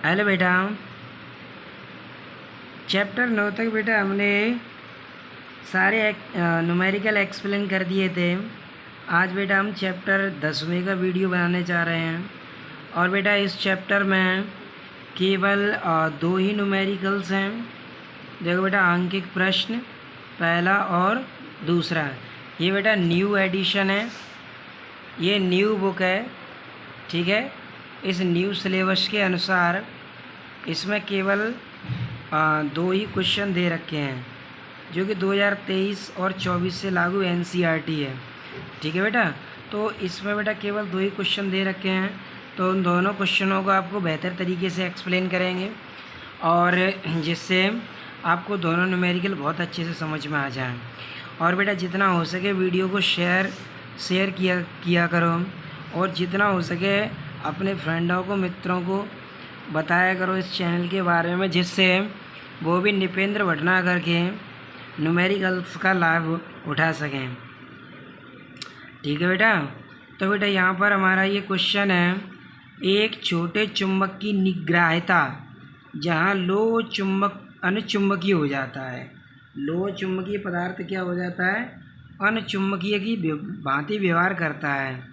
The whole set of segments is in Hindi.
हेलो बेटा। चैप्टर 9 तक बेटा हमने सारे न्यूमेरिकल एक्सप्लेन कर दिए थे। आज बेटा हम चैप्टर 10वें का वीडियो बनाने जा रहे हैं और बेटा इस चैप्टर में केवल दो ही न्यूमेरिकल्स हैं। देखो बेटा, आंकिक प्रश्न पहला और दूसरा। ये बेटा न्यू एडिशन है, ये न्यू बुक है, ठीक है। इस न्यू सिलेबस के अनुसार इसमें केवल दो ही क्वेश्चन दे रखे हैं जो कि 2023 और 24 से लागू एनसीईआरटी है, ठीक है बेटा। तो इसमें बेटा केवल दो ही क्वेश्चन दे रखे हैं, तो उन दोनों क्वेश्चनों को आपको बेहतर तरीके से एक्सप्लेन करेंगे और जिससे आपको दोनों न्यूमेरिकल बहुत अच्छे से समझ में आ जाए। और बेटा जितना हो सके वीडियो को शेयर किया करो और जितना हो सके अपने फ्रेंडों को, मित्रों को बताया करो इस चैनल के बारे में, जिससे वो भी निपेंद्र भटनागर के न्यूमेरिकल्स का लाभ उठा सकें, ठीक है बेटा। तो बेटा यहाँ पर हमारा ये क्वेश्चन है, एक छोटे चुंबक की निग्राह्यता जहाँ लो चुंबक अनुचुंबकीय हो जाता है। लो चुंबकीय पदार्थ क्या हो जाता है? अनुचुंबकीय की भांति व्यवहार करता है।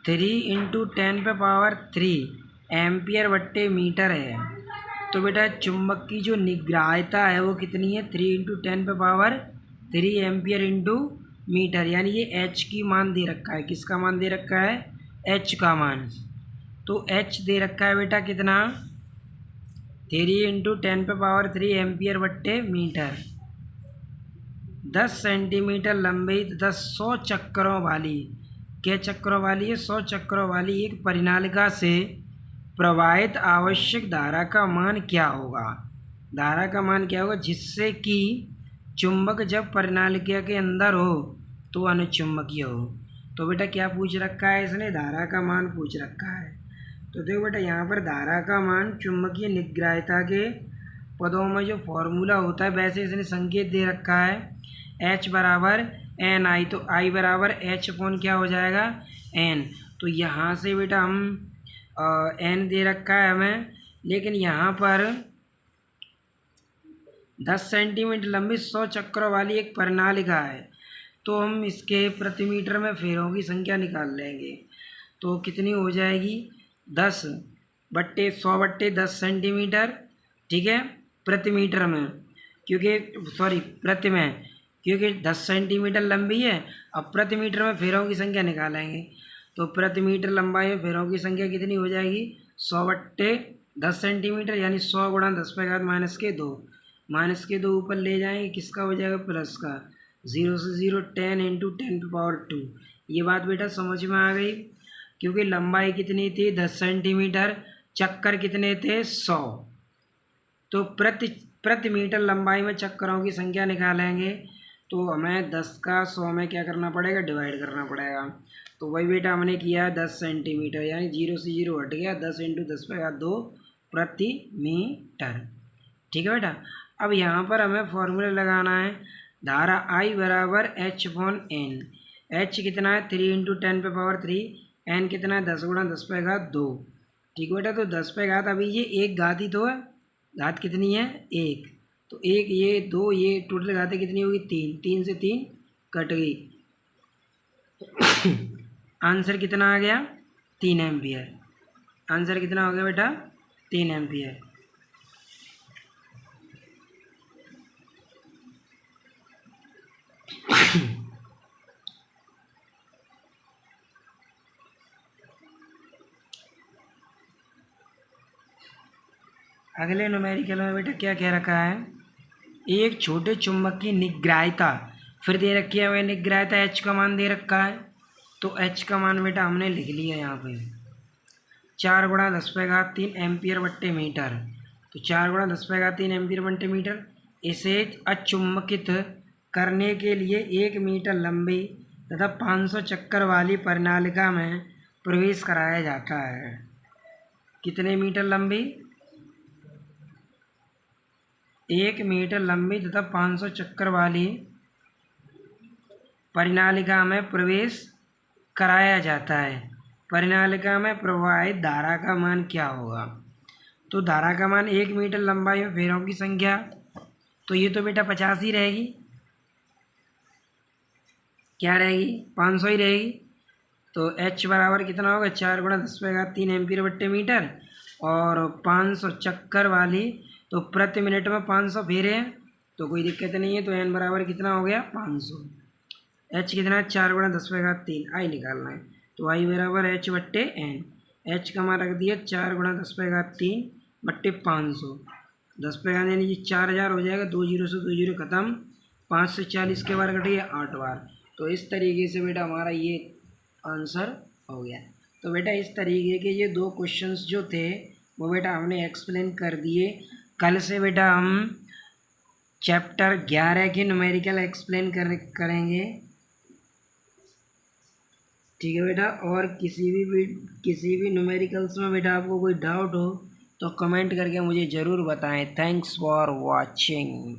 3 × 10⁻³ एम्पियर बट्टे मीटर है। तो बेटा चुंबक की जो निग्राह्यता है वो कितनी है? 3 × 10⁻³ एम्पियर इंटू मीटर, यानी ये एच की मान दे रखा है। किसका मान दे रखा है? एच का मान। तो एच दे रखा है बेटा कितना? 3 × 10⁻³ एम्पियर बट्टे मीटर। 10 सेंटीमीटर लंबी तथा 100 चक्करों वाली, क्या चक्करों वाली है? 100 चक्करों वाली एक परिनालिका से प्रवाहित आवश्यक धारा का मान क्या होगा? धारा का मान क्या होगा जिससे कि चुंबक जब परिनालिका के अंदर हो तो अनुचुंबकीय हो। तो बेटा क्या पूछ रखा है इसने? धारा का मान पूछ रखा है। तो देखो बेटा यहाँ पर धारा का मान चुंबकीय निग्राह्यता के पदों में जो फॉर्मूला होता है वैसे इसने संकेत दे रखा है, H बराबर NI। तो I बराबर H अपॉन क्या हो जाएगा? N। तो यहाँ से बेटा हम N दे रखा है हमें, लेकिन यहाँ पर 10 सेंटीमीटर लंबी 100 चक्करों वाली एक परिनालिका है, तो हम इसके प्रति मीटर में फेरों की संख्या निकाल लेंगे। तो कितनी हो जाएगी? 10/100/10 सेंटीमीटर, ठीक है, प्रति मीटर में, क्योंकि प्रति में, क्योंकि 10 सेंटीमीटर लंबी है। अब प्रति मीटर में फेरों की संख्या निकालेंगे, तो प्रति मीटर लंबाई में फेरों की संख्या कितनी हो जाएगी? 100/10 सेंटीमीटर, यानी 100 × 10⁻²। ऊपर ले जाएंगे, किसका हो जाएगा? प्लस का। 0 से 0 10 × 10⁻²। ये बात बेटा समझ में आ गई, क्योंकि लंबाई कितनी थी? 10 सेंटीमीटर, चक्कर कितने थे? 100। तो प्रति मीटर लंबाई में चक्करों की संख्या निकालेंगे, तो हमें 10 का 100 में क्या करना पड़ेगा? डिवाइड करना पड़ेगा। तो वही बेटा हमने किया 10 सेंटीमीटर, यानी 0 से 0 हट गया, 10 × 10⁻² प्रति मीटर, ठीक है बेटा। अब यहाँ पर हमें फॉर्मूला लगाना है, धारा I बराबर H/N। H कितना है? 3 × 10⁻³ N कितना है? 10 × 10⁻², ठीक है बेटा। तो 10 पे घात, अभी ये एक घात ही तो है, घात कितनी है? 1। तो 1, ये 2, ये टोटल घातें कितनी होगी? 3। 3 से 3 कट गई। आंसर कितना आ गया? 3 एम्पियर। आंसर कितना हो गया बेटा? 3 एम्पियर। अगले न्यूमेरिकल में बेटा क्या कह रखा है? एक छोटे चुंबक की निग्राह्यता, फिर दे रखी है हमें निग्राह्यता, H का मान दे रखा है। तो H का मान बेटा हमने लिख लिया यहाँ पे 4 × 10⁻³ एम्पियर बट्टे मीटर। तो 4 × 10⁻³ एम्पियर बट्टे मीटर। इसे अचुंबकित करने के लिए 1 मीटर लंबी तथा 500 चक्कर वाली परिनालिका में प्रवेश कराया जाता है। कितने मीटर लंबी? 1 मीटर लंबी तथा 500 चक्कर वाली परिनालिका में प्रवेश कराया जाता है। परिनालिका में प्रवाहित धारा का मान क्या होगा? तो धारा का मान 1 मीटर लंबाई में फेरों की संख्या, तो ये तो बेटा 50 ही रहेगी, क्या रहेगी 500 ही रहेगी। तो H बराबर कितना होगा 4 गुणा 10⁻³ एम्पीयर बट्टे मीटर, और 500 चक्कर वाली, तो प्रति मिनट में 500 फेरे हैं, तो कोई दिक्कत नहीं है। तो N बराबर कितना हो गया 500। H कितना है 4 गुणा 10⁻³ आई निकालना है, तो I बराबर H बट्टे N। H का मान रख दिया 4 गुणा 10⁻³ बट्टे 500, 10⁻³ यानी 4000 हो जाएगा, 2 जीरो से 2 जीरो खत्म, 5 से 40 के बार कटिए 8 बार। तो इस तरीके से बेटा हमारा ये आंसर हो गया। तो बेटा इस तरीके के ये 2 क्वेश्चंस जो थे वो बेटा हमने एक्सप्लेन कर दिए। कल से बेटा हम चैप्टर 11 के न्यूमेरिकल एक्सप्लेन करेंगे, ठीक है बेटा। और किसी भी न्यूमेरिकल्स में बेटा आपको कोई डाउट हो तो कमेंट करके मुझे ज़रूर बताएं। Thanks for watching.